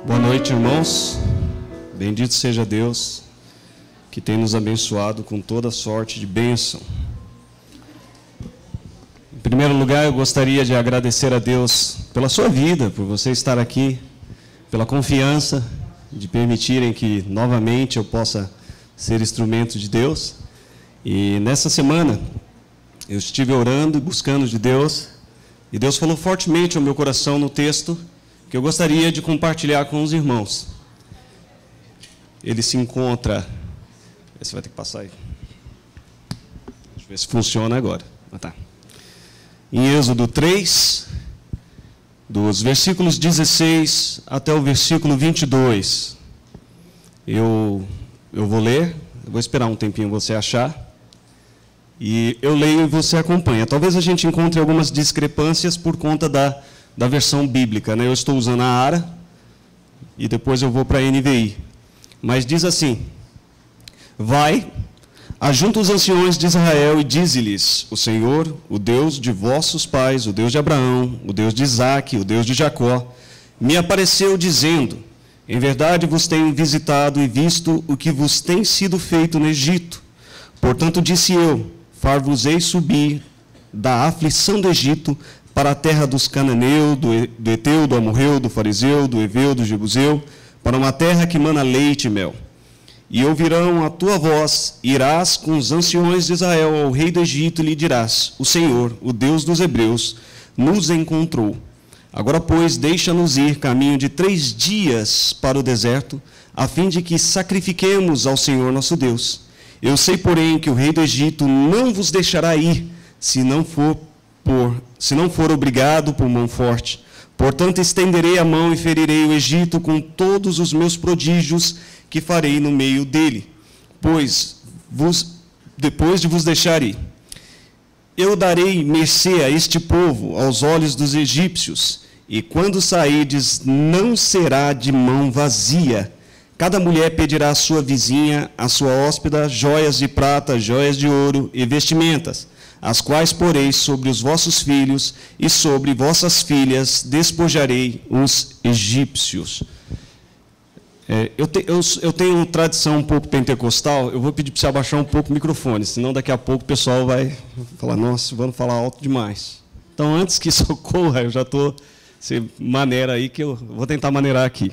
Boa noite, irmãos. Bendito seja Deus, que tem nos abençoado com toda sorte de bênção. Em primeiro lugar, eu gostaria de agradecer a Deus pela sua vida, por você estar aqui, pela confiança de permitirem que novamente eu possa ser instrumento de Deus. E nessa semana, eu estive orando e buscando de Deus, e Deus falou fortemente ao meu coração no texto que eu gostaria de compartilhar com os irmãos. Ele se encontra... Você vai ter que passar aí. Deixa eu ver se funciona agora. Tá. Em Êxodo 3, dos versículos 16 até o versículo 22. Eu vou ler, eu vou esperar um tempinho você achar. E eu leio e você acompanha. Talvez a gente encontre algumas discrepâncias por conta da versão bíblica, né? Eu estou usando a ARA e depois eu vou para a NVI. Mas diz assim: Vai, ajunta os anciões de Israel e dize-lhes: O Senhor, o Deus de vossos pais, o Deus de Abraão, o Deus de Isaque, o Deus de Jacó, me apareceu dizendo: Em verdade vos tenho visitado e visto o que vos tem sido feito no Egito. Portanto disse eu: Far-vos-ei subir da aflição do Egito para a terra dos cananeus, do Eteu, do Amorreu, do Fariseu, do Eveu, do Jebuseu, para uma terra que mana leite e mel. E ouvirão a tua voz, irás com os anciões de Israel ao rei do Egito e lhe dirás: O Senhor, o Deus dos hebreus, nos encontrou. Agora, pois, deixa-nos ir caminho de 3 dias para o deserto, a fim de que sacrifiquemos ao Senhor nosso Deus. Eu sei, porém, que o rei do Egito não vos deixará ir, se não for obrigado por mão forte. Portanto, estenderei a mão e ferirei o Egito com todos os meus prodígios que farei no meio dele, depois de vos deixar ir. Eu darei mercê a este povo, aos olhos dos egípcios, e quando sairdes, não será de mão vazia. Cada mulher pedirá à sua vizinha, à sua hóspeda, joias de prata, joias de ouro e vestimentas, as quais poreis sobre os vossos filhos, e sobre vossas filhas despojarei os egípcios. Eu tenho tradição um pouco pentecostal. Eu vou pedir para você abaixar um pouco o microfone, senão daqui a pouco o pessoal vai falar: nossa, vamos falar alto demais. Então, antes que isso ocorra, eu já estou... Você maneira aí, que eu vou tentar maneirar aqui.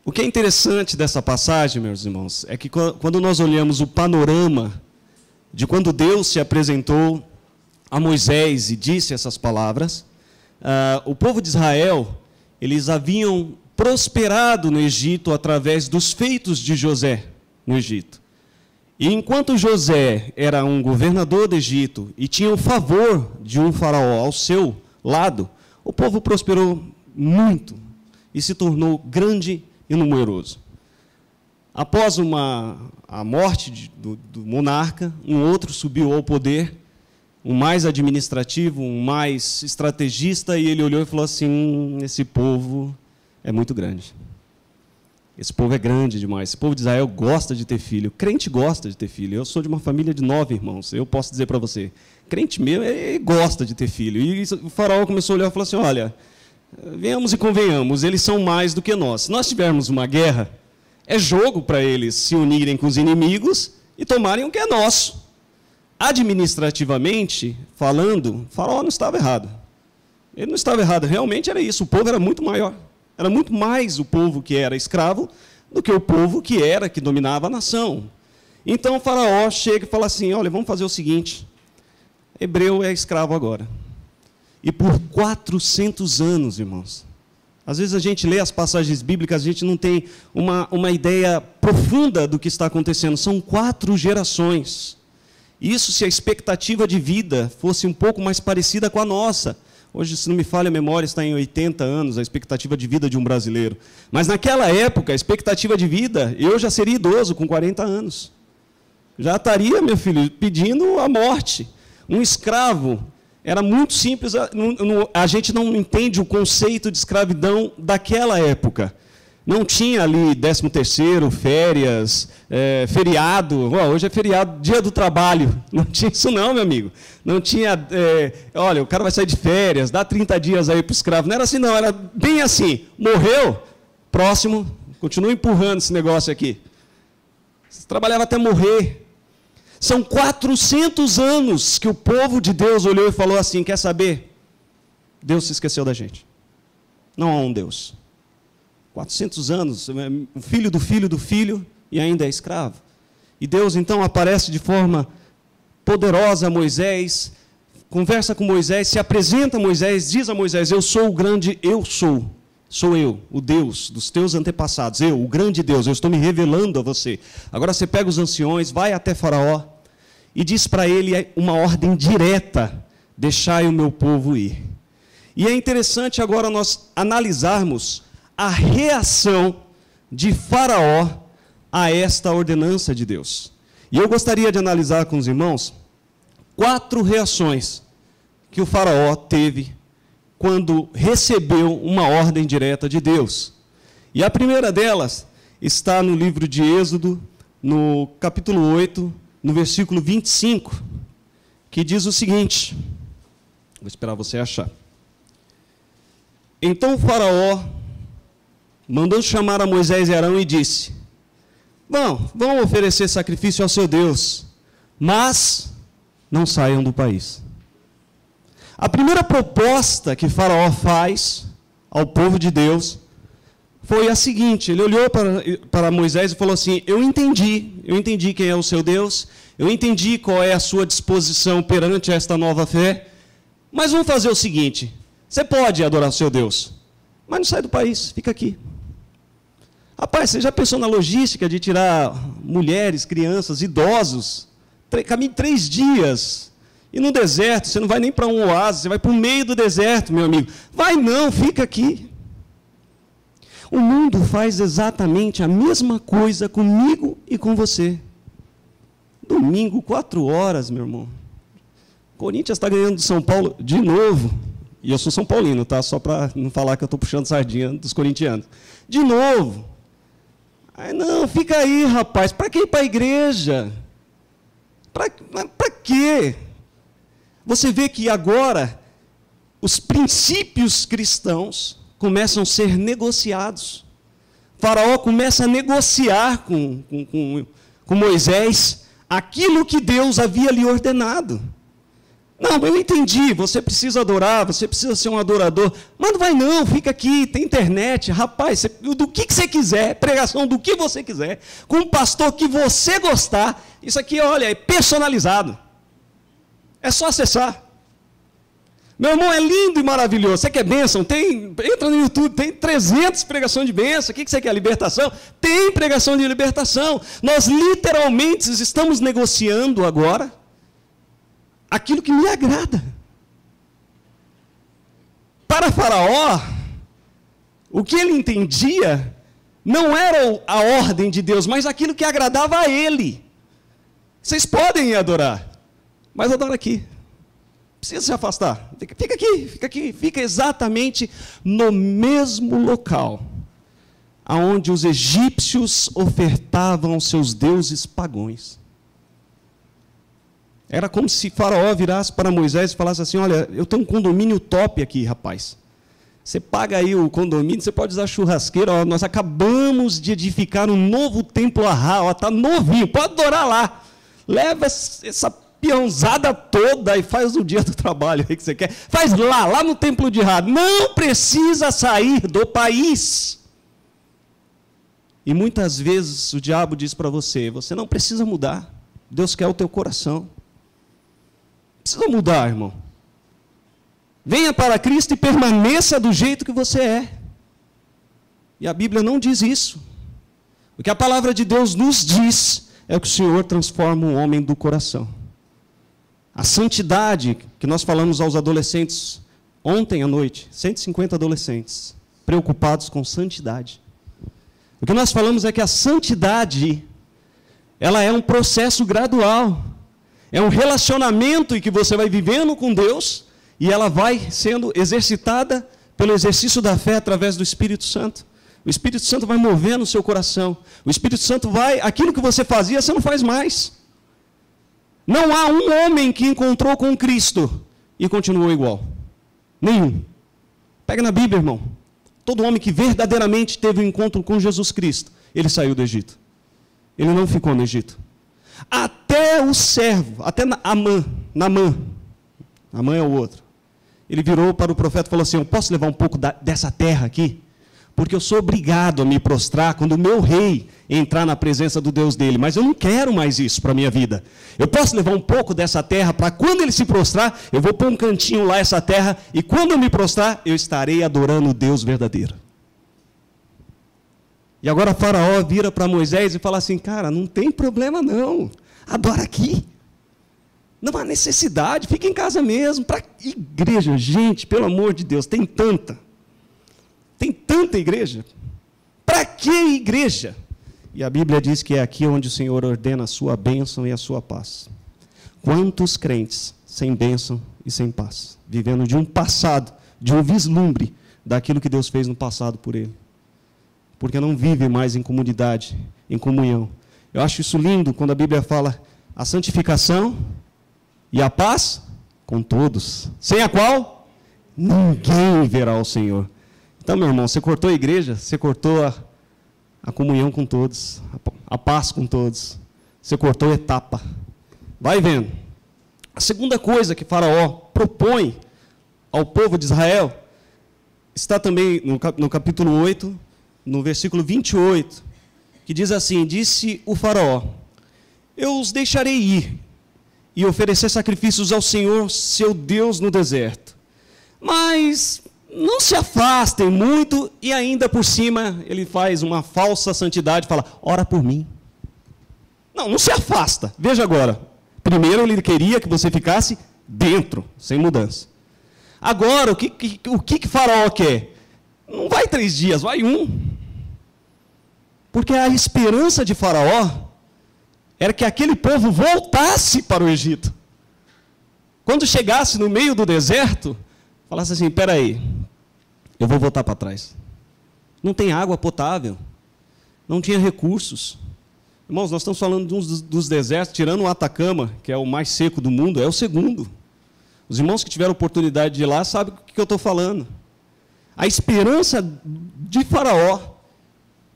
O que é interessante dessa passagem, meus irmãos, é que quando nós olhamos o panorama de quando Deus se apresentou a Moisés e disse essas palavras, o povo de Israel, eles haviam prosperado no Egito através dos feitos de José no Egito. E enquanto José era um governador do Egito e tinha o favor de um faraó ao seu lado, o povo prosperou muito e se tornou grande e numeroso. Após a morte do monarca, um outro subiu ao poder, um mais administrativo, um mais estrategista, e ele olhou e falou assim: esse povo é muito grande. Esse povo é grande demais. Esse povo de Israel gosta de ter filho. Crente gosta de ter filho. Eu sou de uma família de 9 irmãos. Eu posso dizer para você, crente mesmo, ele gosta de ter filho. E o faraó começou a olhar e falou assim: olha, venhamos e convenhamos, eles são mais do que nós. Se nós tivermos uma guerra, é jogo para eles se unirem com os inimigos e tomarem o que é nosso. Administrativamente falando, o faraó não estava errado. Ele não estava errado, realmente era isso. O povo era muito maior. Era muito mais o povo que era escravo do que o povo que dominava a nação. Então o faraó chega e fala assim: olha, vamos fazer o seguinte, hebreu é escravo agora. E por 400 anos, irmãos, às vezes a gente lê as passagens bíblicas, a gente não tem uma ideia profunda do que está acontecendo. São 4 gerações. Isso se a expectativa de vida fosse um pouco mais parecida com a nossa. Hoje, se não me falha a memória, está em 80 anos a expectativa de vida de um brasileiro. Mas naquela época, a expectativa de vida, eu já seria idoso, com 40 anos. Já estaria, meu filho, pedindo a morte. Um escravo era muito simples, a gente não entende o conceito de escravidão daquela época. Não tinha ali 13º, férias, feriado. Hoje é feriado, dia do trabalho. Não tinha isso não, meu amigo. Não tinha, olha, o cara vai sair de férias, dá 30 dias aí para o escravo. Não era assim não, era bem assim. Morreu, próximo, continua empurrando esse negócio aqui. Você trabalhava até morrer. São 400 anos que o povo de Deus olhou e falou assim, quer saber? Deus se esqueceu da gente. Não há um Deus. 400 anos, o filho do filho do filho, e ainda é escravo. E Deus então aparece de forma poderosa a Moisés, conversa com Moisés, se apresenta a Moisés, diz a Moisés, eu sou o grande eu sou. Sou eu, o Deus dos teus antepassados, eu, o grande Deus, eu estou me revelando a você. Agora você pega os anciões, vai até Faraó e diz para ele uma ordem direta, deixai o meu povo ir. E é interessante agora nós analisarmos a reação de Faraó a esta ordenança de Deus. E eu gostaria de analisar com os irmãos 4 reações que o Faraó teve quando recebeu uma ordem direta de Deus. E a primeira delas está no livro de Êxodo, no capítulo 8, no versículo 25, que diz o seguinte, vou esperar você achar. Então o Faraó mandou chamar a Moisés e Arão e disse, vão oferecer sacrifício ao seu Deus, mas não saiam do país. A primeira proposta que Faraó faz ao povo de Deus foi a seguinte, ele olhou para Moisés e falou assim, eu entendi quem é o seu Deus, eu entendi qual é a sua disposição perante esta nova fé, mas vamos fazer o seguinte, você pode adorar o seu Deus, mas não sai do país, fica aqui. Rapaz, você já pensou na logística de tirar mulheres, crianças, idosos, caminho 3 dias... E no deserto, você não vai nem para um oásis, você vai para o meio do deserto, meu amigo. Vai não, fica aqui. O mundo faz exatamente a mesma coisa comigo e com você. Domingo, 4 horas, meu irmão. Corinthians está ganhando do São Paulo de novo. E eu sou São Paulino, tá? Só para não falar que eu estou puxando sardinha dos corintianos. De novo. Ai, não, fica aí, rapaz. Para que ir para a igreja? Para quê? Você vê que agora os princípios cristãos começam a ser negociados. Faraó começa a negociar com Moisés aquilo que Deus havia lhe ordenado. Não, eu entendi, você precisa adorar, você precisa ser um adorador, mas não vai não, fica aqui, tem internet, rapaz, do que você quiser, pregação do que você quiser, com um pastor que você gostar, isso aqui, olha, é personalizado. É só acessar. Meu irmão, é lindo e maravilhoso. Você quer bênção? Entra no YouTube, tem 300 pregações de bênção. O que você quer? Libertação? Tem pregação de libertação. Nós literalmente estamos negociando agora aquilo que me agrada. Para Faraó, o que ele entendia não era a ordem de Deus, mas aquilo que agradava a ele. Vocês podem ir adorar. Mas adora aqui. Precisa se afastar. Fica aqui. Fica exatamente no mesmo local aonde os egípcios ofertavam aos seus deuses pagões. Era como se Faraó virasse para Moisés e falasse assim, olha, eu tenho um condomínio top aqui, rapaz. Você paga aí o condomínio, você pode usar churrasqueira, ó, nós acabamos de edificar um novo templo Ahá, está novinho, pode adorar lá. Leva essa peãozada toda e faz o dia do trabalho aí que você quer. Faz lá no templo de Ra. Não precisa sair do país. E muitas vezes o diabo diz para você, você não precisa mudar. Deus quer o teu coração. Precisa mudar, irmão. Venha para Cristo e permaneça do jeito que você é. E a Bíblia não diz isso. O que a palavra de Deus nos diz é que o Senhor transforma o homem do coração. A santidade que nós falamos aos adolescentes ontem à noite, 150 adolescentes preocupados com santidade. O que nós falamos é que a santidade, ela é um processo gradual. É um relacionamento em que você vai vivendo com Deus e ela vai sendo exercitada pelo exercício da fé através do Espírito Santo. O Espírito Santo vai movendo o seu coração. O Espírito Santo vai, aquilo que você fazia, você não faz mais. Não há um homem que encontrou com Cristo e continuou igual. Nenhum. Pega na Bíblia, irmão. todo homem que verdadeiramente teve um encontro com Jesus Cristo, ele saiu do Egito. Ele não ficou no Egito. Até o servo, até Naamã é o outro. Ele virou para o profeta e falou assim: eu posso levar um pouco dessa terra aqui? Porque eu sou obrigado a me prostrar quando o meu rei entrar na presença do Deus dele, mas eu não quero mais isso para a minha vida. Eu posso levar um pouco dessa terra para quando ele se prostrar, eu vou pôr um cantinho lá essa terra, e quando eu me prostrar, eu estarei adorando o Deus verdadeiro. E agora Faraó vira para Moisés e fala assim: cara, não tem problema não, adora aqui. Não há necessidade, fica em casa mesmo. Para igreja, gente, pelo amor de Deus, tem tanta igreja. Para que igreja? E a Bíblia diz que é aqui onde o Senhor ordena a sua bênção e a sua paz. Quantos crentes sem bênção e sem paz, vivendo de um passado, de um vislumbre daquilo que Deus fez no passado por ele, porque não vive mais em comunidade, em comunhão. Eu acho isso lindo quando a Bíblia fala a santificação e a paz com todos, sem a qual ninguém verá o Senhor. Então, meu irmão, você cortou a igreja, você cortou a comunhão com todos, a paz com todos, você cortou a etapa. Vai vendo. A segunda coisa que Faraó propõe ao povo de Israel está também no capítulo 8, no versículo 28, que diz assim: disse o Faraó: eu os deixarei ir e oferecer sacrifícios ao Senhor, seu Deus, no deserto. Mas não se afastem muito, e ainda por cima ele faz uma falsa santidade, fala: ora por mim. Não se afasta. Veja agora. Primeiro ele queria que você ficasse dentro, sem mudança. Agora, o que Faraó quer? Não vai 3 dias, vai 1. Porque a esperança de Faraó era que aquele povo voltasse para o Egito. Quando chegasse no meio do deserto, falasse assim: espera aí, eu vou voltar para trás. Não tem água potável, não tinha recursos. Irmãos, nós estamos falando de um dos desertos, tirando o Atacama, que é o mais seco do mundo, é o segundo. Os irmãos que tiveram oportunidade de ir lá sabem o que eu estou falando. A esperança de Faraó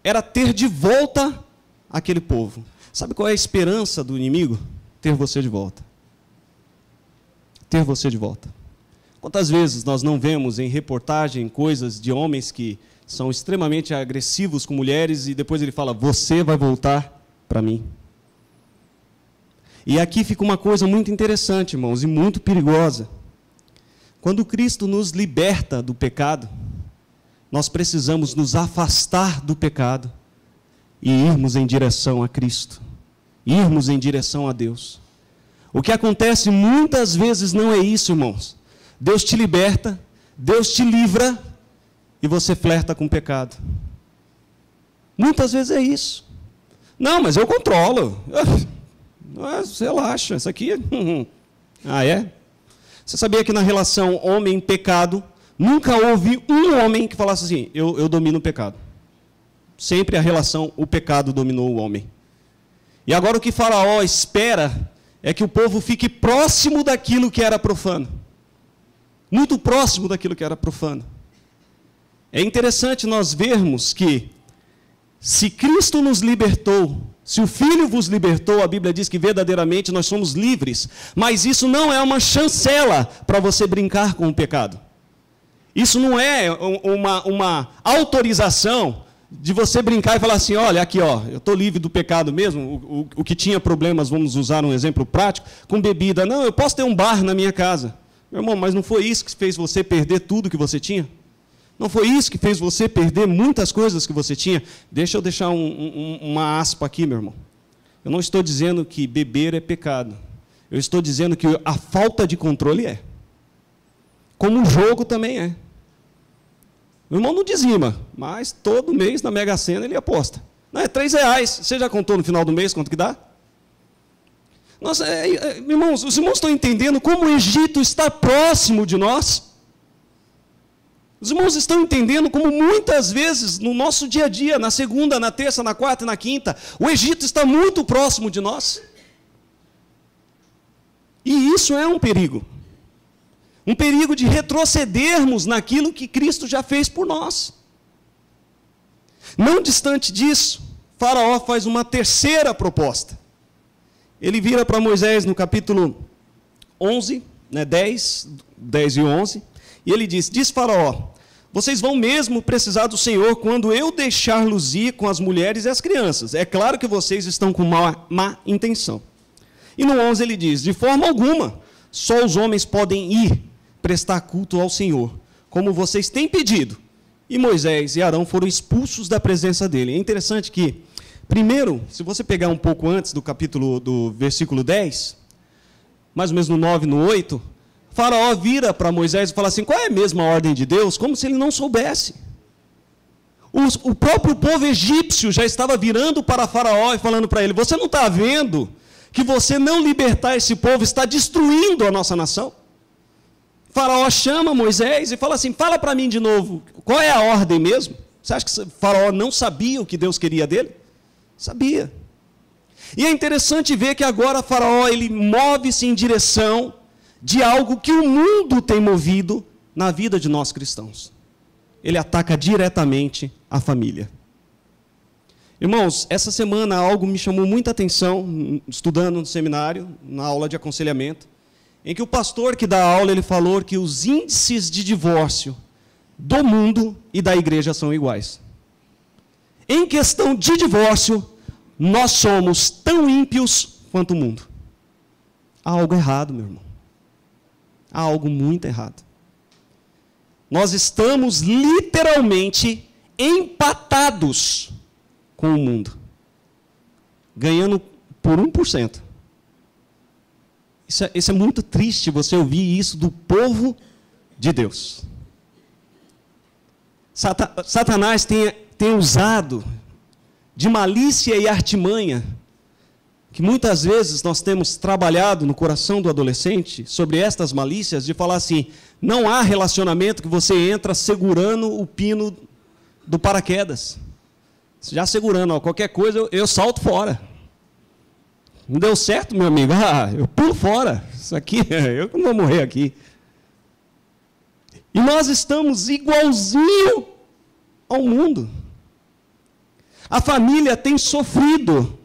era ter de volta aquele povo. Sabe qual é a esperança do inimigo? Ter você de volta. Ter você de volta. Quantas vezes nós não vemos em reportagem coisas de homens que são extremamente agressivos com mulheres e depois ele fala: você vai voltar para mim. E aqui fica uma coisa muito interessante, irmãos, e muito perigosa. Quando Cristo nos liberta do pecado, nós precisamos nos afastar do pecado e irmos em direção a Cristo, irmos em direção a Deus. O que acontece muitas vezes não é isso, irmãos. Deus te liberta, Deus te livra e você flerta com o pecado. Muitas vezes é isso. Não, mas eu controlo. Relaxa, isso aqui... Ah, é? Você sabia que na relação homem-pecado, nunca houve um homem que falasse assim: eu domino o pecado. Sempre a relação, o pecado dominou o homem. E agora o que Faraó espera é que o povo fique próximo daquilo que era profano. Muito próximo daquilo que era profano. É interessante nós vermos que, se Cristo nos libertou, se o Filho vos libertou, a Bíblia diz que verdadeiramente nós somos livres, mas isso não é uma chancela para você brincar com o pecado. Isso não é uma autorização de você brincar e falar assim: olha, aqui, ó, eu estou livre do pecado mesmo. O que tinha problemas, vamos usar um exemplo prático, com bebida. Não, eu posso ter um bar na minha casa. Meu irmão, mas não foi isso que fez você perder tudo que você tinha? Não foi isso que fez você perder muitas coisas que você tinha? Deixa eu deixar uma aspa aqui, meu irmão. Eu não estou dizendo que beber é pecado. Eu estou dizendo que a falta de controle é. Como o jogo também é. O irmão não dizima, mas todo mês na Mega Sena ele aposta. Não, é R$3. Você já contou no final do mês quanto que dá? Nossa, irmãos, os irmãos estão entendendo como o Egito está próximo de nós? Os irmãos estão entendendo como muitas vezes no nosso dia a dia, na segunda, na terça, na quarta e na quinta, o Egito está muito próximo de nós? E isso é um perigo. Um perigo de retrocedermos naquilo que Cristo já fez por nós. Não distante disso, Faraó faz uma terceira proposta. Ele vira para Moisés no capítulo 11, 10 e 11, e ele diz Faraó, vocês vão mesmo precisar do Senhor quando eu deixar-los ir com as mulheres e as crianças. É claro que vocês estão com má intenção. E no 11 ele diz, de forma alguma, só os homens podem ir prestar culto ao Senhor, como vocês têm pedido. E Moisés e Arão foram expulsos da presença dele. É interessante que, primeiro, se você pegar um pouco antes do versículo 10, mais ou menos no 9 e no 8, Faraó vira para Moisés e fala assim, qual é a mesma ordem de Deus? Como se ele não soubesse. O próprio povo egípcio já estava virando para Faraó e falando para ele, você não está vendo que você não libertar esse povo está destruindo a nossa nação? Faraó chama Moisés e fala assim, fala para mim de novo, qual é a ordem mesmo? Você acha que Faraó não sabia o que Deus queria dele? Sabia. E é interessante ver que agora Faraó ele move-se em direção de algo que o mundo tem movido na vida de nós cristãos. Ele ataca diretamente a família. Irmãos, essa semana algo me chamou muita atenção, estudando no seminário, na aula de aconselhamento, em que o pastor que dá aula, ele falou que os índices de divórcio do mundo e da igreja são iguais. Em questão de divórcio, nós somos tão ímpios quanto o mundo. Há algo errado, meu irmão. Há algo muito errado. Nós estamos literalmente empatados com o mundo, ganhando por 1%. Isso é muito triste você ouvir isso do povo de Deus. Satanás tem usado de malícia e artimanha, que muitas vezes nós temos trabalhado no coração do adolescente sobre estas malícias, de falar assim, não há relacionamento que você entra segurando o pino do paraquedas. Já segurando, qualquer coisa eu salto fora. Não deu certo, meu amigo? Eu pulo fora. Isso aqui, eu não vou morrer aqui. E nós estamos igualzinho ao mundo. A família tem sofrido.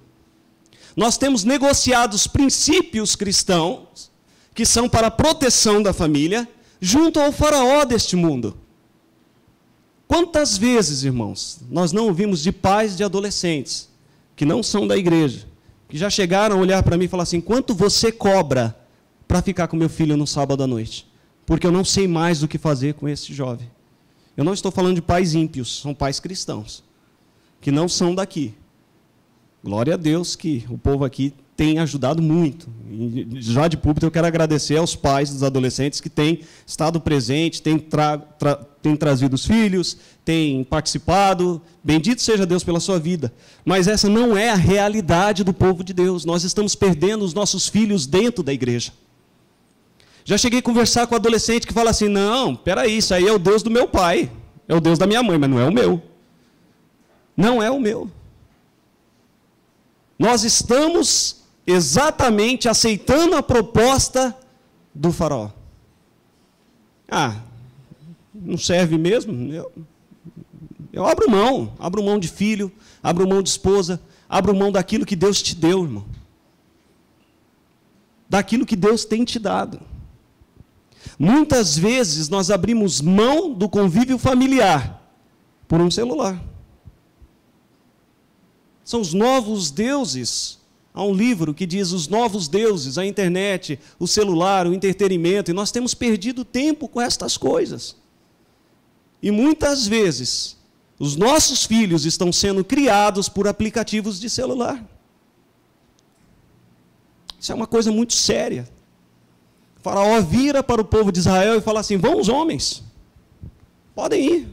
Nós temos negociado os princípios cristãos, que são para a proteção da família, junto ao faraó deste mundo. Quantas vezes, irmãos, nós não ouvimos de pais de adolescentes, que não são da igreja, que já chegaram a olhar para mim e falar assim, quanto você cobra para ficar com meu filho no sábado à noite? Porque eu não sei mais o que fazer com esse jovem. Eu não estou falando de pais ímpios, são pais cristãos, que não são daqui. Glória a Deus que o povo aqui tem ajudado muito. E já de púlpito eu quero agradecer aos pais dos adolescentes que têm estado presentes, têm trazido os filhos, têm participado. Bendito seja Deus pela sua vida. Mas essa não é a realidade do povo de Deus. Nós estamos perdendo os nossos filhos dentro da igreja. Já cheguei a conversar com um adolescente que fala assim, não, peraí, isso aí é o Deus do meu pai, é o Deus da minha mãe, mas não é o meu. Não é o meu. Nós estamos exatamente aceitando a proposta do faraó. Não serve mesmo? Eu abro mão de filho, abro mão de esposa, abro mão daquilo que Deus te deu, irmão. Daquilo que Deus tem te dado. Muitas vezes nós abrimos mão do convívio familiar por um celular. São os novos deuses. Há um livro que diz os novos deuses, a internet, o celular, o entretenimento, e nós temos perdido tempo com estas coisas. E muitas vezes, os nossos filhos estão sendo criados por aplicativos de celular. Isso é uma coisa muito séria. O faraó vira para o povo de Israel e fala assim, vão os homens, podem ir,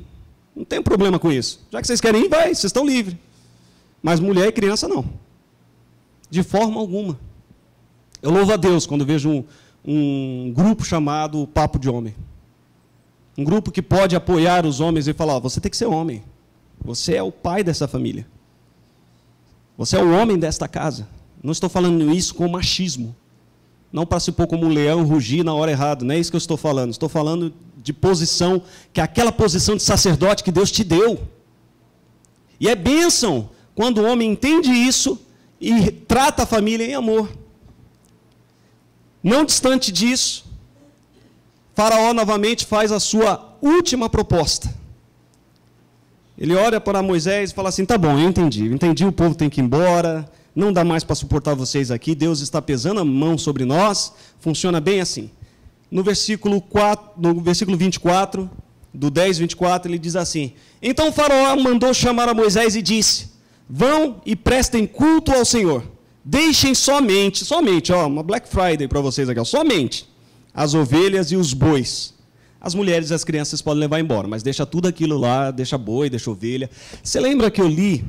não tem problema com isso. Já que vocês querem ir, vai, vocês estão livres. Mas mulher e criança não. De forma alguma. Eu louvo a Deus quando vejo um grupo chamado Papo de Homem. Um grupo que pode apoiar os homens e falar, você tem que ser homem. Você é o pai dessa família. Você é o homem desta casa. Não estou falando isso com machismo. Não para se pôr como um leão, rugir na hora errada. Não é isso que eu estou falando. Estou falando de posição, que é aquela posição de sacerdote que Deus te deu. E é bênção quando o homem entende isso e trata a família em amor. Não distante disso, Faraó novamente faz a sua última proposta. Ele olha para Moisés e fala assim: tá bom, eu entendi, o povo tem que ir embora, não dá mais para suportar vocês aqui, Deus está pesando a mão sobre nós, funciona bem assim. No versículo 24, do 10, 24, ele diz assim: então o Faraó mandou chamar a Moisés e disse: vão e prestem culto ao Senhor, deixem somente, ó, uma Black Friday para vocês aqui, ó, somente as ovelhas e os bois. As mulheres e as crianças podem levar embora, mas deixa tudo aquilo lá, deixa boi, deixa ovelha. Você lembra que eu li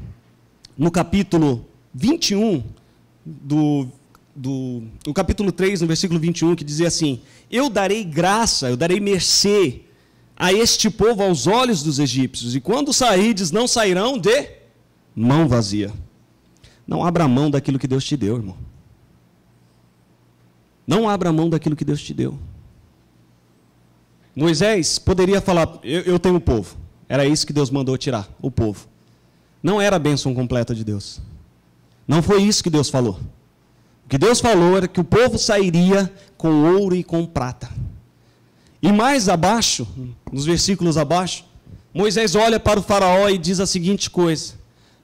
no capítulo 21, no capítulo 3, no versículo 21, que dizia assim: eu darei graça, eu darei mercê a este povo aos olhos dos egípcios, e quando sairdes, não sairão de mão vazia. Não abra mão daquilo que Deus te deu, irmão. Não abra mão daquilo que Deus te deu. Moisés poderia falar: eu tenho o povo. Era isso que Deus mandou tirar, o povo. Não era a bênção completa de Deus. Não foi isso que Deus falou. O que Deus falou era que o povo sairia com ouro e com prata. E mais abaixo, nos versículos abaixo, Moisés olha para o Faraó e diz a seguinte coisa: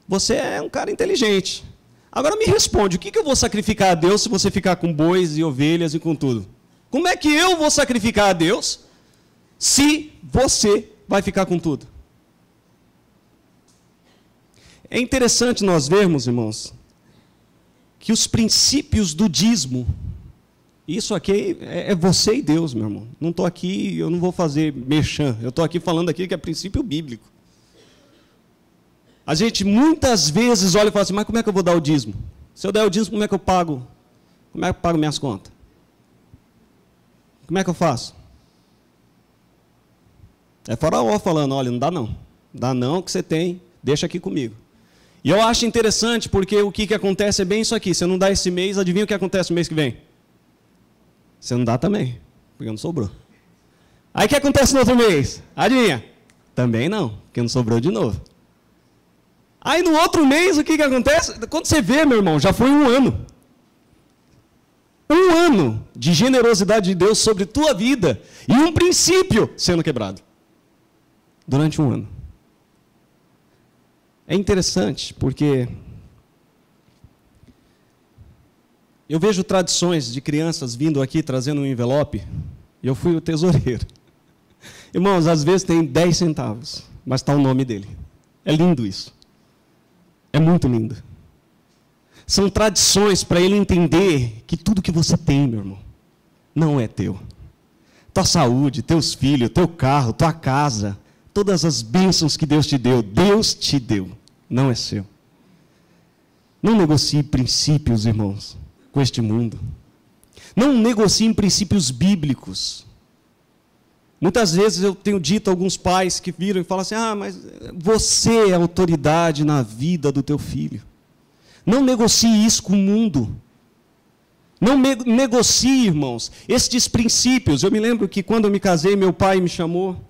você é um cara inteligente. Agora me responde, o que eu vou sacrificar a Deus se você ficar com bois e ovelhas e com tudo? Como é que eu vou sacrificar a Deus se você vai ficar com tudo? É interessante nós vermos, irmãos, que os princípios do dízimo, isso aqui é você e Deus, meu irmão. Não estou aqui, eu não vou fazer merchan, eu estou aqui falando aqui que é princípio bíblico. A gente muitas vezes olha e fala assim: mas como é que eu vou dar o dízimo? Se eu der o dízimo, como é que eu pago? Como é que eu pago minhas contas? Como é que eu faço? É Faraó falando: olha, não dá não. Dá não, que você tem, deixa aqui comigo. E eu acho interessante, porque o que acontece é bem isso aqui: você não dá esse mês, adivinha o que acontece no mês que vem? Você não dá também, porque não sobrou. Aí o que acontece no outro mês? Adivinha? Também não, porque não sobrou de novo. Aí no outro mês, o que acontece? Quando você vê, meu irmão, já foi um ano. Um ano de generosidade de Deus sobre tua vida e um princípio sendo quebrado. Durante um ano. É interessante, porque eu vejo tradições de crianças vindo aqui trazendo um envelope, e eu fui o tesoureiro. Irmãos, às vezes tem 10 centavos, mas está o nome dele. É lindo isso. É muito lindo. São tradições para ele entender que tudo que você tem, meu irmão, não é teu. Tua saúde, teus filhos, teu carro, tua casa, todas as bênçãos que Deus te deu, não é seu. Não negocie princípios, irmãos, com este mundo. Não negocie princípios bíblicos. Muitas vezes eu tenho dito a alguns pais que viram e falam assim: ah, mas você é autoridade na vida do teu filho. Não negocie isso com o mundo. Não negocie, irmãos, estes princípios. Eu me lembro que quando eu me casei, meu pai me chamou,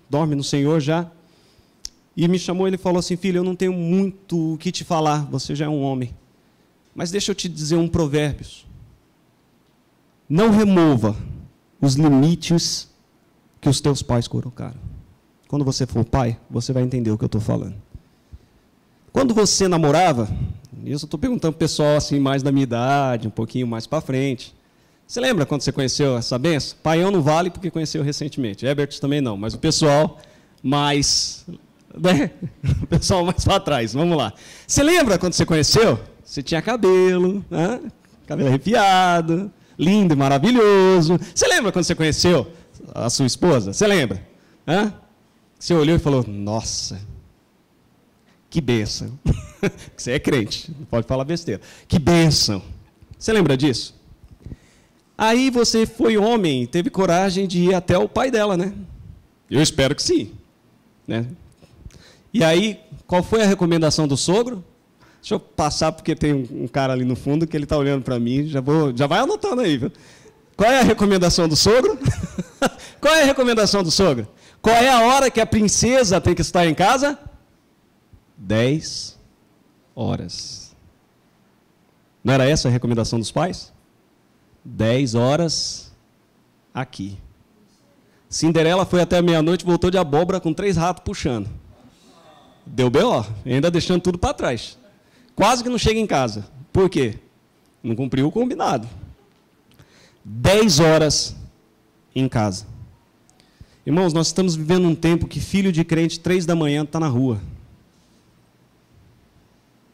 dorme no Senhor já, e me chamou, ele falou assim: filho, eu não tenho muito o que te falar, você já é um homem, mas deixa eu te dizer um provérbio. Não remova os limites que os teus pais colocaram. Quando você for pai, você vai entender o que eu estou falando. Quando você namorava, isso eu estou perguntando para o pessoal assim, mais da minha idade, um pouquinho mais para frente. Você lembra quando você conheceu essa benção? Paião não vale porque conheceu recentemente. Herbert também não, mas o pessoal mais... né? O pessoal mais para trás, vamos lá. Você lembra quando você conheceu? Você tinha cabelo, né? Cabelo arrepiado, lindo e maravilhoso. Você lembra quando você conheceu a sua esposa? Você lembra? Hã? Você olhou e falou: nossa, que bênção. Você é crente, não pode falar besteira. Que bênção. Você lembra disso? Aí você foi homem, teve coragem de ir até o pai dela, né? Eu espero que sim. Né? E aí, qual foi a recomendação do sogro? Deixa eu passar, porque tem um cara ali no fundo que ele está olhando para mim, já vai anotando aí, viu? Qual é a recomendação do sogro? Qual é a recomendação do sogro? Qual é a hora que a princesa tem que estar em casa? 10 horas. Não era essa a recomendação dos pais? 10 horas aqui. Cinderela foi até meia-noite, voltou de abóbora com 3 ratos puxando. Deu B.O., ainda deixando tudo para trás. Quase que não chega em casa. Por quê? Não cumpriu o combinado. 10 horas em casa. Irmãos, nós estamos vivendo um tempo que filho de crente, 3 da manhã, está na rua.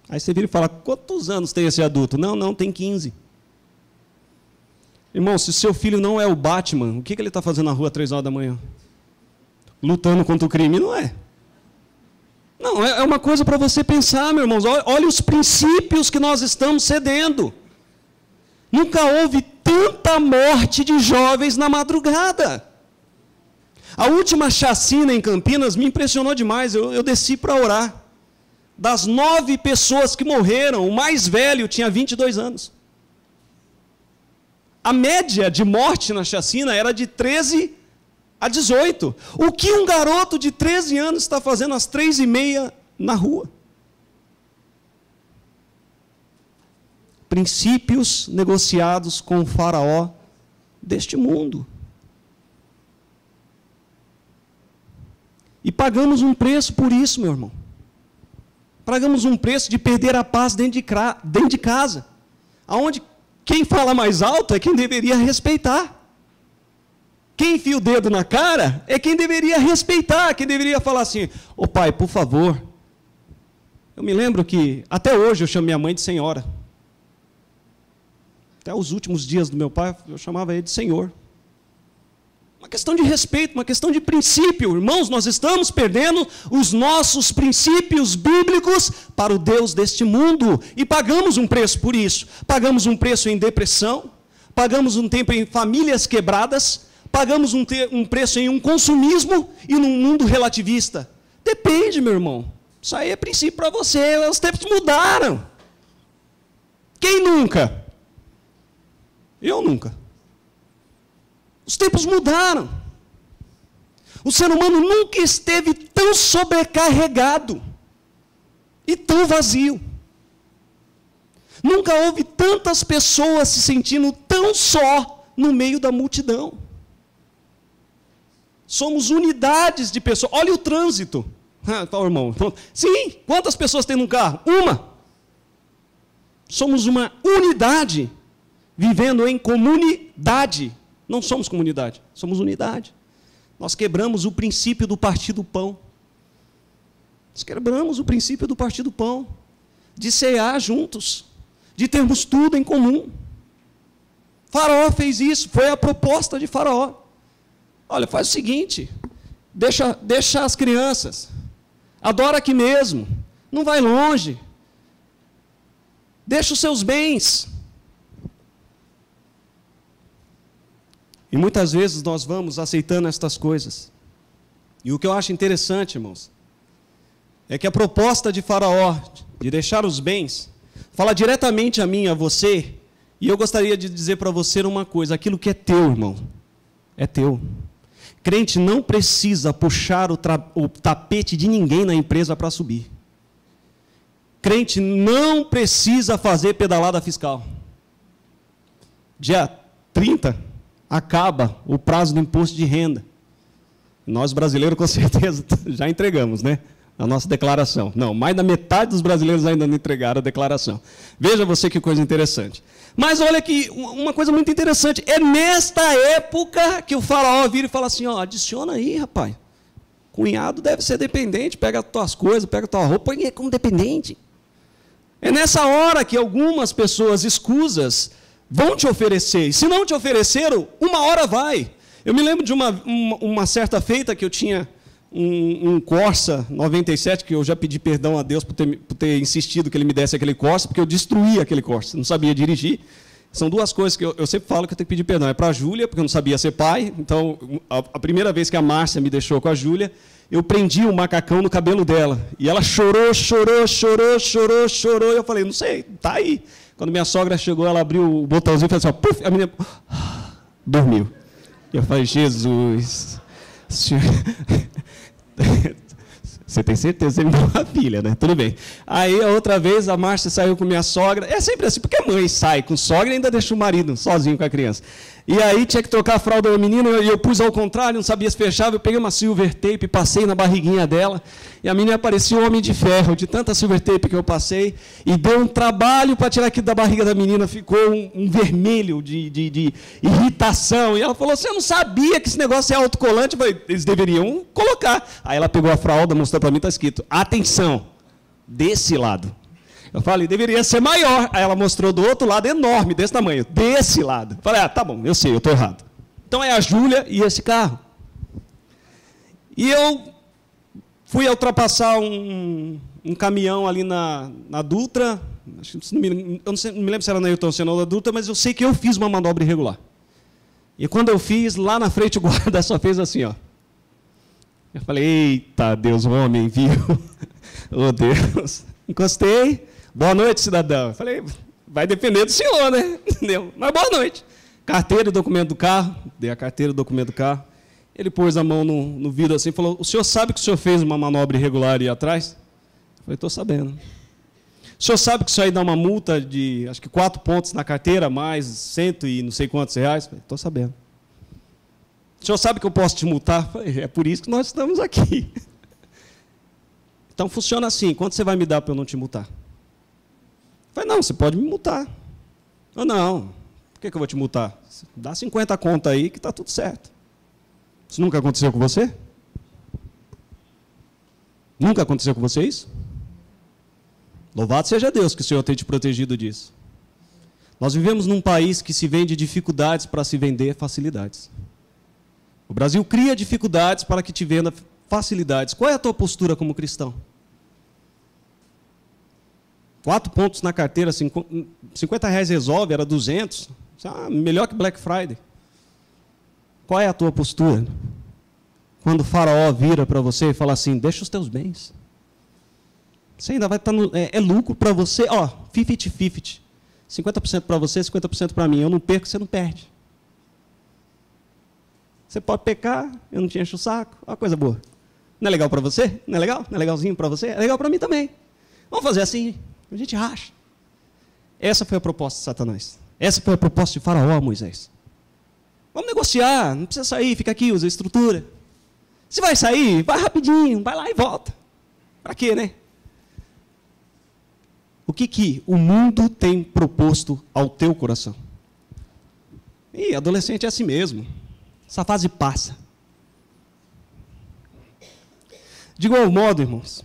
Aí você vira e fala, quantos anos tem esse adulto? Não, tem 15. Irmão, se o seu filho não é o Batman, o que ele está fazendo na rua 3 horas da manhã? Lutando contra o crime? Não é. Não, é uma coisa para você pensar, meus irmãos. Olha os princípios que nós estamos cedendo. Nunca houve tanta morte de jovens na madrugada. A última chacina em Campinas me impressionou demais. Eu desci para orar. Das 9 pessoas que morreram, o mais velho tinha 22 anos. A média de morte na chacina era de 13 a 18. O que um garoto de 13 anos está fazendo às 3h30 na rua? Princípios negociados com o faraó deste mundo. E pagamos um preço por isso, meu irmão. Pagamos um preço de perder a paz dentro de casa. Onde quem fala mais alto é quem deveria respeitar. Quem enfia o dedo na cara é quem deveria respeitar, quem deveria falar assim, ô pai, por favor. Eu me lembro que, até hoje, eu chamo minha mãe de senhora. Até os últimos dias do meu pai, eu chamava ele de senhor. Uma questão de respeito, uma questão de princípio. Irmãos, nós estamos perdendo os nossos princípios bíblicos para o Deus deste mundo. E pagamos um preço por isso. Pagamos um preço em depressão, pagamos um tempo em famílias quebradas, pagamos um preço em um consumismo e num mundo relativista. Depende, meu irmão. Isso aí é princípio para você. Os tempos mudaram. Quem nunca? Eu nunca. Os tempos mudaram. O ser humano nunca esteve tão sobrecarregado e tão vazio. Nunca houve tantas pessoas se sentindo tão só no meio da multidão. Somos unidades de pessoas. Olha o trânsito. Fala, irmão. Sim, quantas pessoas tem num carro? Uma. Somos uma unidade, vivendo em comunidade. Não somos comunidade, somos unidade. Nós quebramos o princípio do partir do pão. Nós quebramos o princípio do partir do pão. De cear juntos. De termos tudo em comum. Faraó fez isso, foi a proposta de Faraó. Olha, faz o seguinte, deixa as crianças, adora aqui mesmo, não vai longe, deixa os seus bens. E muitas vezes nós vamos aceitando estas coisas. E o que eu acho interessante, irmãos, é que a proposta de Faraó, de deixar os bens, fala diretamente a mim, a você, e eu gostaria de dizer para você uma coisa, aquilo que é teu, irmão, é teu. Crente não precisa puxar o tapete de ninguém na empresa para subir. Crente não precisa fazer pedalada fiscal. Dia 30, acaba o prazo do imposto de renda. Nós, brasileiros, com certeza, já entregamos, né? A nossa declaração. Não, mais da metade dos brasileiros ainda não entregaram a declaração. Veja você que coisa interessante. Mas olha aqui, uma coisa muito interessante. É nesta época que o faraó vira e fala assim, ó, adiciona aí, rapaz. Cunhado deve ser dependente, pega as tuas coisas, pega a tua roupa, põe como dependente. É nessa hora que algumas pessoas escusas vão te oferecer. E se não te ofereceram, uma hora vai. Eu me lembro de uma certa feita que eu tinha um Corsa 97, que eu já pedi perdão a Deus por ter insistido que ele me desse aquele Corsa, porque eu destruí aquele Corsa, não sabia dirigir. São duas coisas que eu sempre falo que eu tenho que pedir perdão. É para a Júlia, porque eu não sabia ser pai. Então, a primeira vez que a Márcia me deixou com a Júlia, eu prendi um macacão no cabelo dela. E ela chorou. E eu falei, não sei, tá aí. Quando minha sogra chegou, ela abriu o botãozinho e fez assim, ó, puf, a menina dormiu. E eu falei, Jesus, Você tem certeza que ele me deu uma filha, né? Tudo bem. Aí, a outra vez, a Márcia saiu com minha sogra. É sempre assim, porque a mãe sai com sogra e ainda deixa o marido sozinho com a criança. E aí, tinha que trocar a fralda da menina, e eu pus ao contrário, não sabia se fechava. Eu peguei uma silver tape, passei na barriguinha dela, e a menina parecia um homem de ferro, de tanta silver tape que eu passei, e deu um trabalho para tirar aquilo da barriga da menina, ficou um vermelho de irritação. E ela falou, você não sabia que esse negócio é autocolante? Eu falei, eles deveriam colocar. Aí ela pegou a fralda, mostrou para mim, está escrito, atenção, desse lado. Eu falei, deveria ser maior. Aí ela mostrou do outro lado, enorme, desse tamanho, desse lado. Eu falei, tá bom, eu sei, eu estou errado. Então é a Júlia e esse carro. E eu fui ultrapassar um caminhão ali na Dutra. Eu não me lembro se era na Ailton Senna ou na Dutra, mas eu sei que eu fiz uma manobra irregular. E quando eu fiz, lá na frente o guarda só fez assim, ó. Eu falei, eita, Deus, o homem viu. Oh, Deus. Encostei. Boa noite, cidadão. Eu falei, vai depender do senhor, né? Entendeu? Mas boa noite. Carteira e documento do carro. Dei a carteira e documento do carro. Ele pôs a mão no vidro assim e falou, o senhor sabe que o senhor fez uma manobra irregular ali atrás? Eu falei, estou sabendo. O senhor sabe que isso aí dá uma multa de, acho que 4 pontos na carteira, mais 100 e não sei quantos reais? Eu falei, estou sabendo. O senhor sabe que eu posso te multar? Eu falei, é por isso que nós estamos aqui. Então, funciona assim, quanto você vai me dar para eu não te multar? Eu falei, não, você pode me multar. Eu, não, por que eu vou te multar? Dá 50 conto aí que está tudo certo. Isso nunca aconteceu com você? Nunca aconteceu com você isso? Louvado seja Deus que o Senhor tem te protegido disso. Nós vivemos num país que se vende dificuldades para se vender facilidades. O Brasil cria dificuldades para que te venda facilidades. Qual é a tua postura como cristão? 4 pontos na carteira, 50 reais resolve, era 200. Melhor que Black Friday. Qual é a tua postura? Quando o faraó vira para você e fala assim, deixa os teus bens. Você ainda vai estar é lucro para você, ó, 50-50. 50% para você, 50% para mim. Eu não perco, você não perde. Você pode pecar, eu não te encho o saco. Olha uma coisa boa. Não é legal para você? Não é legal? Não é legalzinho para você? É legal para mim também. Vamos fazer assim, a gente racha. Essa foi a proposta de Satanás. Essa foi a proposta de Faraó, Moisés. Vamos negociar, não precisa sair, fica aqui, usa a estrutura. Se vai sair, vai rapidinho, vai lá e volta. Para quê, né? O que o mundo tem proposto ao teu coração? E adolescente é assim mesmo. Essa fase passa. De igual modo, irmãos,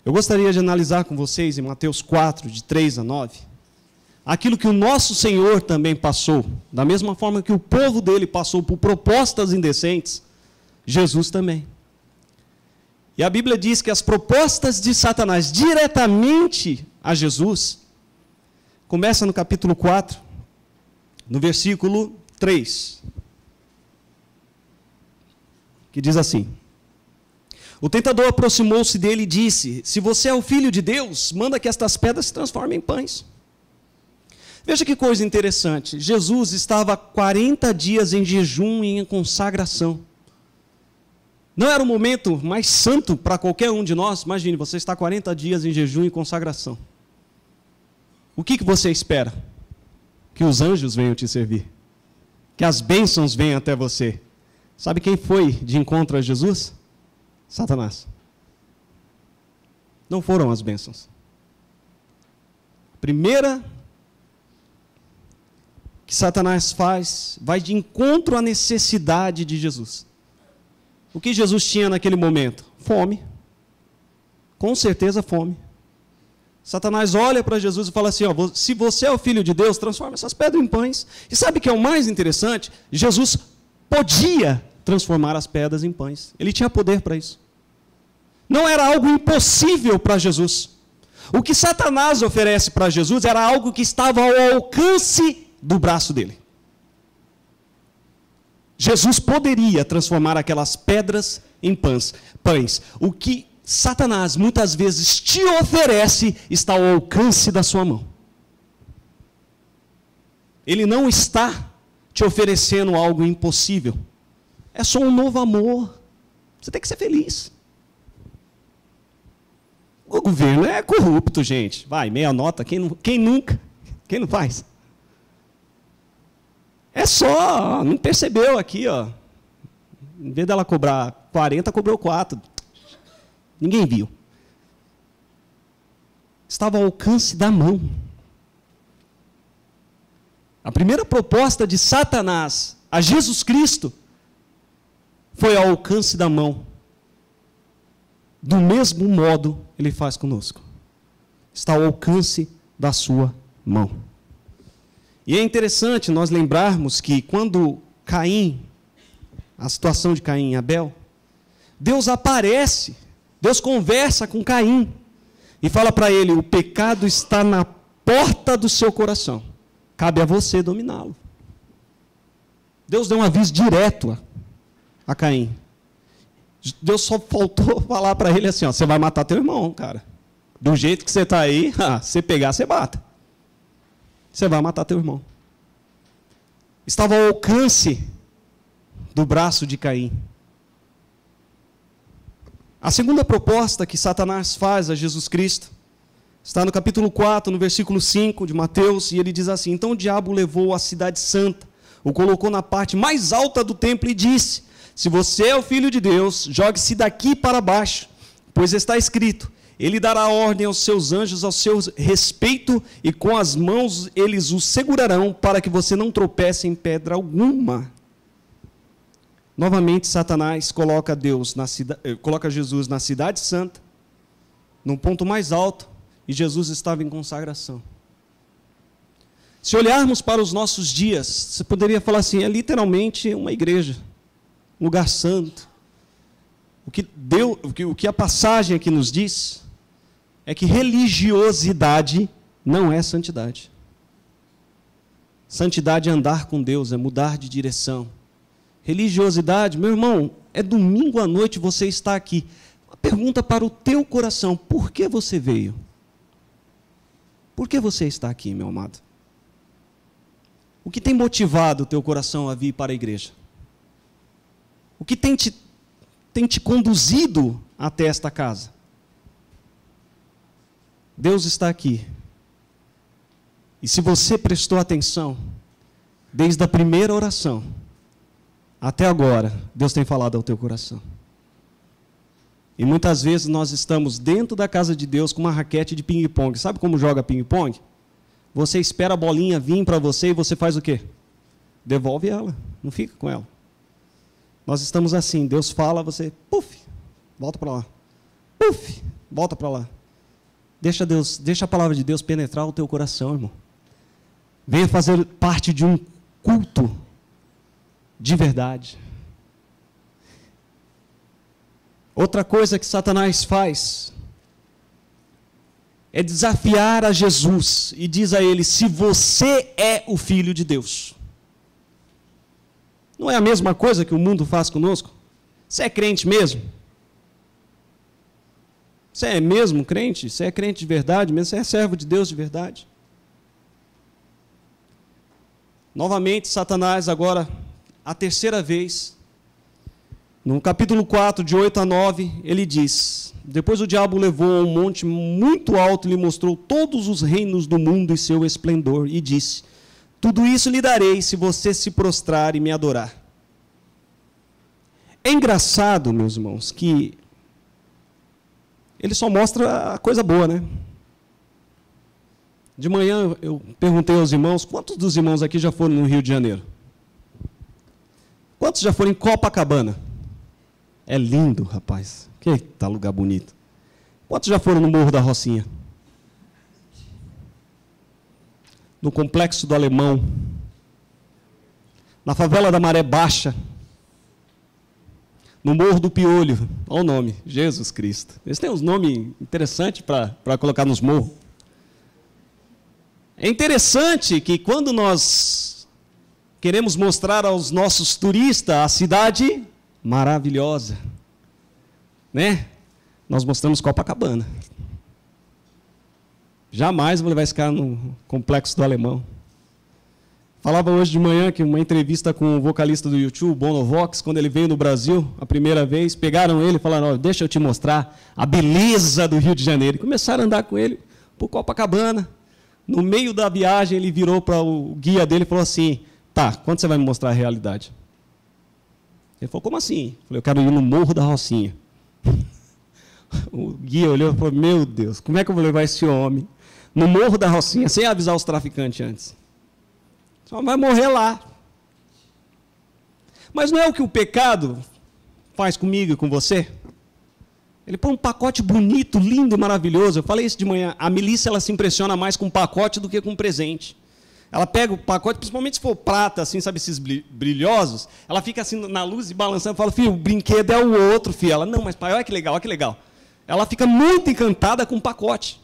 eu gostaria de analisar com vocês em Mateus 4, de 3 a 9, aquilo que o nosso Senhor também passou, da mesma forma que o povo dele passou por propostas indecentes, Jesus também. E a Bíblia diz que as propostas de Satanás diretamente a Jesus, começa no capítulo 4, no versículo 3, que diz assim, o tentador aproximou-se dele e disse, se você é o Filho de Deus, manda que estas pedras se transformem em pães. Veja que coisa interessante, Jesus estava 40 dias em jejum e em consagração. Não era o momento mais santo para qualquer um de nós? Imagine, você está 40 dias em jejum e consagração. O que você espera? Que os anjos venham te servir. Que as bênçãos venham até você. Sabe quem foi de encontro a Jesus? Satanás. Não foram as bênçãos. A primeira que Satanás faz, vai de encontro à necessidade de Jesus. O que Jesus tinha naquele momento? Fome. Com certeza fome. Satanás olha para Jesus e fala assim, ó, se você é o Filho de Deus, transforma essas pedras em pães. E sabe o que é o mais interessante? Jesus podia transformar as pedras em pães. Ele tinha poder para isso. Não era algo impossível para Jesus. O que Satanás oferece para Jesus era algo que estava ao alcance do braço dele. Jesus poderia transformar aquelas pedras em pães. O que Satanás muitas vezes te oferece está ao alcance da sua mão. Ele não está te oferecendo algo impossível. É só um novo amor. Você tem que ser feliz. governo é corrupto, gente. Vai, meia nota, quem nunca? Quem não faz? É só, não percebeu aqui, ó. Em vez dela cobrar 40, cobrou 4. Ninguém viu. Estava ao alcance da mão. A primeira proposta de Satanás a Jesus Cristo foi ao alcance da mão. Do mesmo modo, ele faz conosco. Está ao alcance da sua mão. E é interessante nós lembrarmos que quando Caim, a situação de Caim e Abel, Deus aparece, Deus conversa com Caim e fala para ele: o pecado está na porta do seu coração, cabe a você dominá-lo. Deus deu um aviso direto a Caim. Deus só faltou falar para ele assim: ó, você vai matar teu irmão, cara. Do jeito que você está aí, se pegar, você mata. Você vai matar teu irmão. Estava ao alcance do braço de Caim. A segunda proposta que Satanás faz a Jesus Cristo está no capítulo 4, no versículo 5 de Mateus, e ele diz assim: então o diabo levou a cidade santa, o colocou na parte mais alta do templo e disse: se você é o Filho de Deus, jogue-se daqui para baixo, pois está escrito: ele dará ordem aos seus anjos ao seu respeito, e com as mãos eles o segurarão, para que você não tropece em pedra alguma. Novamente, Satanás coloca Jesus na cidade santa, no ponto mais alto, e Jesus estava em consagração. Se olharmos para os nossos dias, você poderia falar assim: é literalmente uma igreja, um lugar santo. O que a passagem aqui nos diz é que religiosidade não é santidade. Santidade é andar com Deus, é mudar de direção. Religiosidade, meu irmão, é domingo à noite você está aqui. Uma pergunta para o teu coração: por que você veio? Por que você está aqui, meu amado? O que tem motivado o teu coração a vir para a igreja? O que tem te conduzido até esta casa? Deus está aqui. E se você prestou atenção, desde a primeira oração até agora, Deus tem falado ao teu coração. E muitas vezes nós estamos dentro da casa de Deus com uma raquete de ping-pong. Sabe como joga ping-pong? Você espera a bolinha vir para você e você faz o quê? Devolve ela, não fica com ela. Nós estamos assim, Deus fala, você, puf, volta para lá. Puf, volta para lá. Deixa a palavra de Deus penetrar o teu coração, irmão. Venha fazer parte de um culto de verdade. Outra coisa que Satanás faz é desafiar a Jesus e diz a ele: se você é o Filho de Deus. Não é a mesma coisa que o mundo faz conosco? Você é crente mesmo? Você é mesmo crente? Você é crente de verdade mesmo? Você é servo de Deus de verdade? Novamente, Satanás agora, a terceira vez, no capítulo 4, de 8 a 9, ele diz: depois o diabo levou a um monte muito alto e lhe mostrou todos os reinos do mundo e seu esplendor, e disse: tudo isso lhe darei se você se prostrar e me adorar. É engraçado, meus irmãos, que ele só mostra a coisa boa, né? De manhã eu perguntei aos irmãos: quantos dos irmãos aqui já foram no Rio de Janeiro? Quantos já foram em Copacabana? É lindo, rapaz. Que tá lugar bonito. Quantos já foram no Morro da Rocinha? No Complexo do Alemão? Na favela da Maré Baixa? No Morro do Piolho? Olha o nome, Jesus Cristo. Eles têm uns nomes interessantes para colocar nos morros. É interessante que quando nós queremos mostrar aos nossos turistas a cidade maravilhosa, né? Nós mostramos Copacabana. Jamais vou levar esse cara no Complexo do Alemão. Falava hoje de manhã que uma entrevista com o vocalista do YouTube, Bono Vox, quando ele veio no Brasil a primeira vez, pegaram ele e falaram, oh, deixa eu te mostrar a beleza do Rio de Janeiro. E começaram a andar com ele por Copacabana. No meio da viagem, ele virou para o guia dele e falou assim, tá, quando você vai me mostrar a realidade? Ele falou, como assim? Eu falei, eu quero ir no Morro da Rocinha. O guia olhou e falou, meu Deus, como é que eu vou levar esse homem no Morro da Rocinha, sem avisar os traficantes antes? Só vai morrer lá. Mas não é o que o pecado faz comigo e com você? Ele põe um pacote bonito, lindo e maravilhoso. Eu falei isso de manhã. A milícia ela se impressiona mais com pacote do que com presente. Ela pega o pacote, principalmente se for prata, assim, sabe, esses brilhosos, ela fica assim na luz e balançando e fala, filho, o brinquedo é o outro, filho. Ela, não, mas pai, olha que legal, olha que legal. Ela fica muito encantada com o pacote.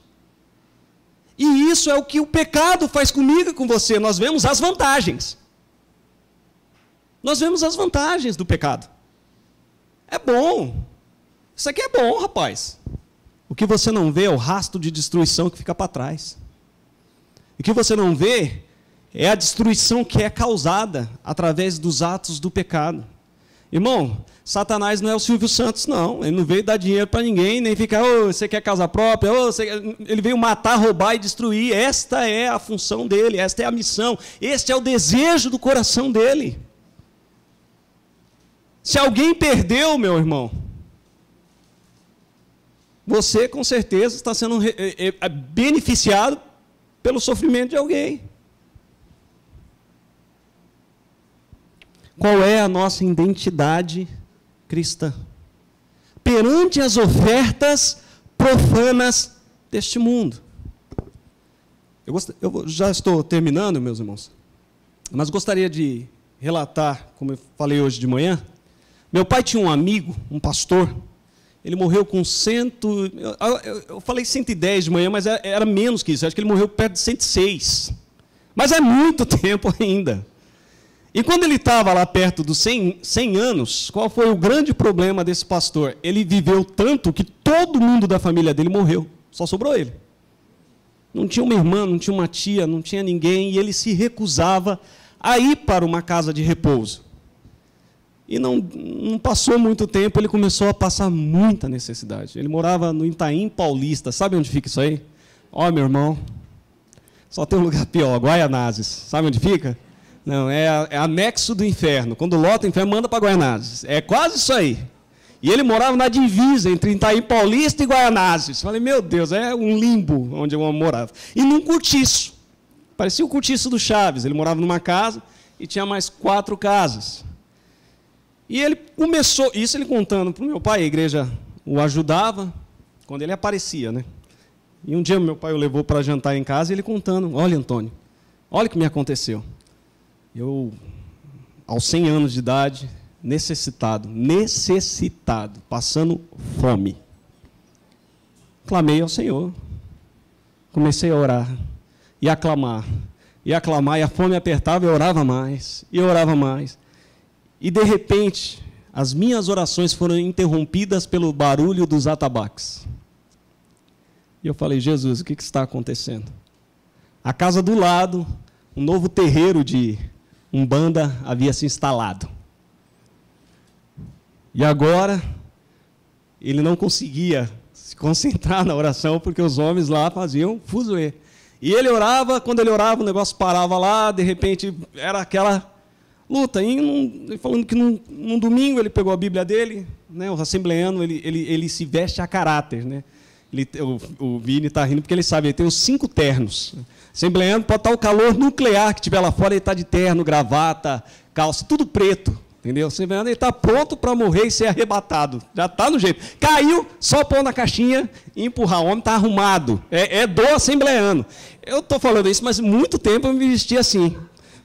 E isso é o que o pecado faz comigo e com você. Nós vemos as vantagens. Nós vemos as vantagens do pecado. É bom. Isso aqui é bom, rapaz. O que você não vê é o rastro de destruição que fica para trás. O que você não vê é a destruição que é causada através dos atos do pecado. Irmão, Satanás não é o Silvio Santos, não. Ele não veio dar dinheiro para ninguém, nem ficar, oh, você quer casa própria? Oh, ele veio matar, roubar e destruir. Esta é a função dele, esta é a missão, este é o desejo do coração dele. Se alguém perdeu, meu irmão, você com certeza está sendo beneficiado pelo sofrimento de alguém. Qual é a nossa identidade cristã? Perante as ofertas profanas deste mundo. Eu já estou terminando, meus irmãos, mas gostaria de relatar, como eu falei hoje de manhã. Meu pai tinha um amigo, um pastor, ele morreu com eu falei 110 de manhã, mas era menos que isso, acho que ele morreu perto de 106. Mas é muito tempo ainda. E quando ele estava lá perto dos 100 anos, qual foi o grande problema desse pastor? Ele viveu tanto que todo mundo da família dele morreu, só sobrou ele. Não tinha uma irmã, não tinha uma tia, não tinha ninguém, e ele se recusava a ir para uma casa de repouso. E não passou muito tempo, ele começou a passar muita necessidade. Ele morava no Itaim Paulista, sabe onde fica isso aí? Ó, meu irmão, só tem um lugar pior, Guaianazes, sabe onde fica? Não, é anexo do inferno. Quando lota o inferno, manda para Guaianazes. É quase isso aí. E ele morava na divisa entre Itaim Paulista e Guaianazes. Falei, meu Deus, é um limbo onde eu morava. E num cortiço. Parecia o cortiço do Chaves. Ele morava numa casa e tinha mais 4 casas. E ele começou, isso ele contando para o meu pai, a igreja o ajudava quando ele aparecia, né? E um dia meu pai o levou para jantar em casa e ele contando, olha, Antônio, olha o que me aconteceu. Eu, aos 100 anos de idade, necessitado, passando fome. Clamei ao Senhor. Comecei a orar e a clamar, e a fome apertava, eu orava mais, e eu orava mais. E, de repente, as minhas orações foram interrompidas pelo barulho dos atabaques. E eu falei, Jesus, o que está acontecendo? A casa do lado, um novo terreiro de Umbanda havia se instalado. E agora, ele não conseguia se concentrar na oração, porque os homens lá faziam fuzuê. E ele orava, quando ele orava, o negócio parava lá, de repente, era aquela luta. E falando que num domingo ele pegou a Bíblia dele, né, o assembleano, ele se veste a caráter, né? O Vini está rindo porque ele sabe, ele tem os 5 ternos. Assembleano pode estar o calor nuclear que tiver lá fora, ele está de terno, gravata, calça, tudo preto, entendeu? Assembleano, ele está pronto para morrer e ser arrebatado, já está no jeito. Caiu, só pôr na caixinha e empurrar, o homem está arrumado, é do assembleano. Eu estou falando isso, mas muito tempo eu me vesti assim.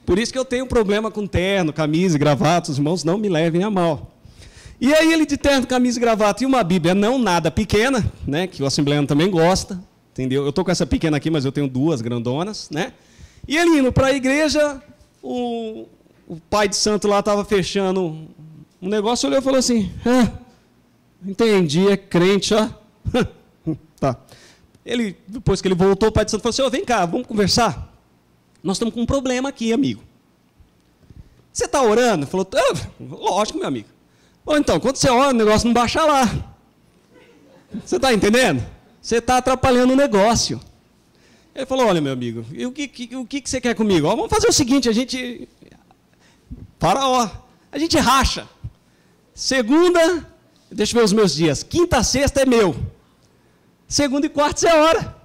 Por isso que eu tenho problema com terno, camisa e gravata, os irmãos não me levem a mal. E aí ele de terno, camisa e gravata e uma Bíblia não nada pequena, né, que o assembleano também gosta, entendeu? Eu estou com essa pequena aqui, mas eu tenho 2 grandonas, né? E ele indo para a igreja, o pai de santo lá estava fechando um negócio, olhou e falou assim, entendi, é crente, ó. Tá. Depois que ele voltou, o pai de santo falou assim, vem cá, vamos conversar? Nós estamos com um problema aqui, amigo. você está orando? Ele falou, lógico, meu amigo. Falou, então, quando você ora, o negócio não baixa lá. Você está entendendo? Você está atrapalhando o negócio. Ele falou, olha, meu amigo, e o que você quer comigo? Ó, vamos fazer o seguinte, a gente racha. Segunda, deixa eu ver os meus dias, quinta, sexta é meu. Segunda e quarta você ora.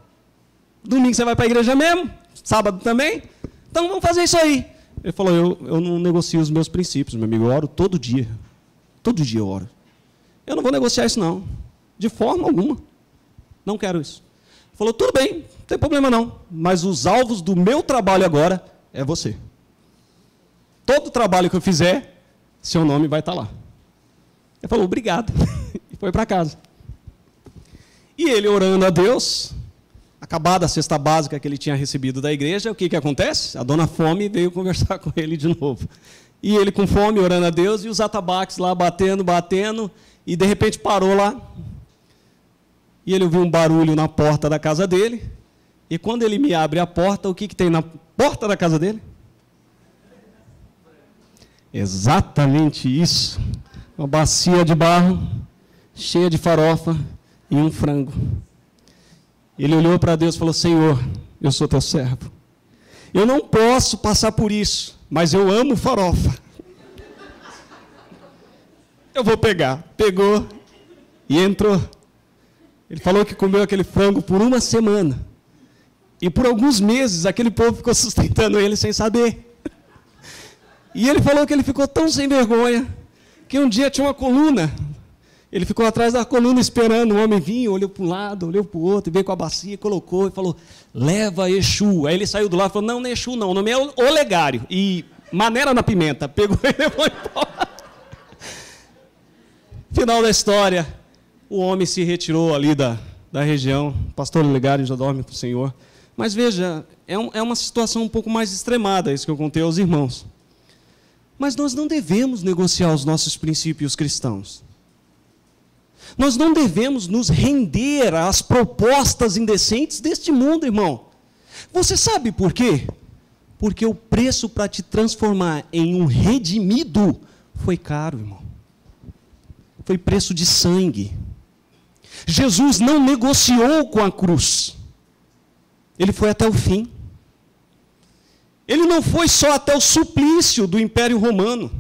Domingo você vai para a igreja mesmo, sábado também. Então vamos fazer isso aí. Ele falou, eu não negocio os meus princípios, meu amigo, eu oro todo dia. Todo dia eu oro. Eu não vou negociar isso não, de forma alguma. Não quero isso. Ele falou, tudo bem, não tem problema não, mas os alvos do meu trabalho agora é você. Todo trabalho que eu fizer, seu nome vai estar lá. Ele falou, obrigado, e foi para casa. E ele orando a Deus, acabada a cesta básica que ele tinha recebido da igreja, o que acontece? A dona Fome veio conversar com ele de novo. E ele com fome, orando a Deus, e os atabaques lá batendo, e de repente parou lá. E ele ouviu um barulho na porta da casa dele, e quando ele me abre a porta, o que tem na porta da casa dele? Exatamente isso. Uma bacia de barro, cheia de farofa e um frango. Ele olhou para Deus e falou, Senhor, eu sou teu servo. Eu não posso passar por isso, mas eu amo farofa. Eu vou pegar. Pegou e entrou. Ele falou que comeu aquele frango por uma semana. E por alguns meses, aquele povo ficou sustentando ele sem saber. E ele falou que ele ficou tão sem vergonha, que um dia tinha uma coluna. Ele ficou atrás da coluna esperando o homem vir, olhou para um lado, olhou para o outro, veio com a bacia, colocou e falou, leva Exu. Aí ele saiu do lado e falou, não, não é Exu não, o nome é Olegário. E maneira na pimenta, pegou e levou embora. Final da história, o homem se retirou ali da região, o pastor Olegário já dorme com o Senhor. Mas veja, é uma situação um pouco mais extremada, isso que eu contei aos irmãos. Mas nós não devemos negociar os nossos princípios cristãos. Nós não devemos nos render às propostas indecentes deste mundo, irmão. Você sabe por quê? Porque o preço para te transformar em um redimido foi caro, irmão. Foi preço de sangue. Jesus não negociou com a cruz. Ele foi até o fim. Ele não foi só até o suplício do Império Romano.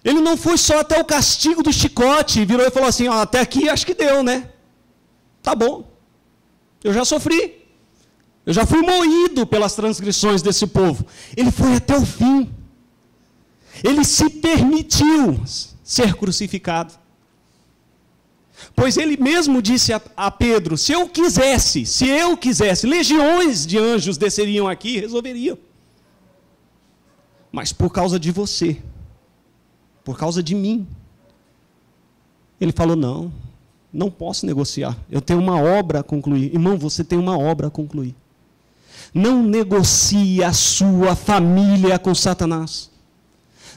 Ele não foi só até o castigo do chicote, virou e falou assim, ó, até aqui acho que deu, né? Tá bom. Eu já sofri. Eu já fui moído pelas transgressões desse povo. Ele foi até o fim. Ele se permitiu ser crucificado. Pois ele mesmo disse a Pedro, se eu quisesse, legiões de anjos desceriam aqui e resolveriam. Mas por causa de você, por causa de mim, ele falou, não posso negociar, eu tenho uma obra a concluir. Irmão, você tem uma obra a concluir. Não negocie a sua família com Satanás.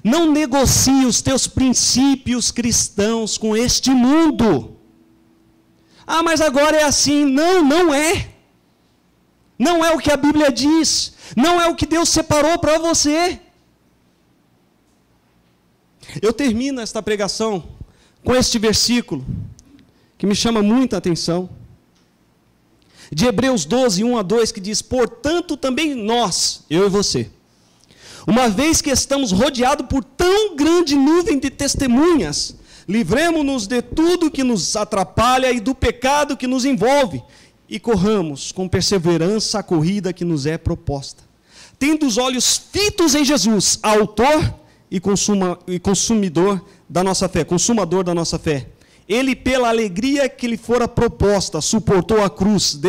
Não negocie os teus princípios cristãos com este mundo. Ah, mas agora é assim. Não, não é. Não é o que a Bíblia diz. Não é o que Deus separou para você. Eu termino esta pregação com este versículo, que me chama muita atenção. De Hebreus 12, 1-2, que diz, portanto também nós, eu e você, uma vez que estamos rodeados por tão grande nuvem de testemunhas, livremo-nos de tudo que nos atrapalha e do pecado que nos envolve, e corramos com perseverança a corrida que nos é proposta. Tendo os olhos fitos em Jesus, autor e consumador da nossa fé. Ele, pela alegria que lhe fora proposta, suportou a cruz,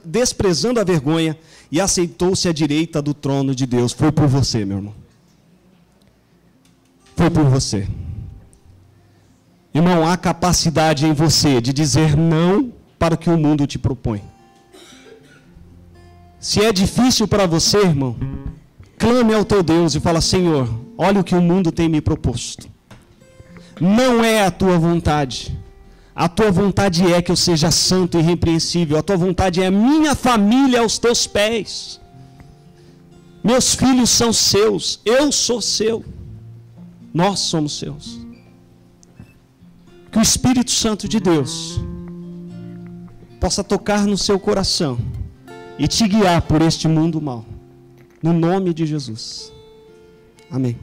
desprezando a vergonha, e aceitou-se à direita do trono de Deus. Foi por você, meu irmão. Foi por você. Irmão, há capacidade em você de dizer não para o que o mundo te propõe. Se é difícil para você, irmão, clame ao teu Deus e fala, Senhor, olha o que o mundo tem me proposto. Não é a tua vontade. A tua vontade é que eu seja santo e irrepreensível. A tua vontade é a minha família aos teus pés. Meus filhos são seus, eu sou seu, nós somos seus. Que o Espírito Santo de Deus possa tocar no seu coração e te guiar por este mundo mau. No nome de Jesus. Amém.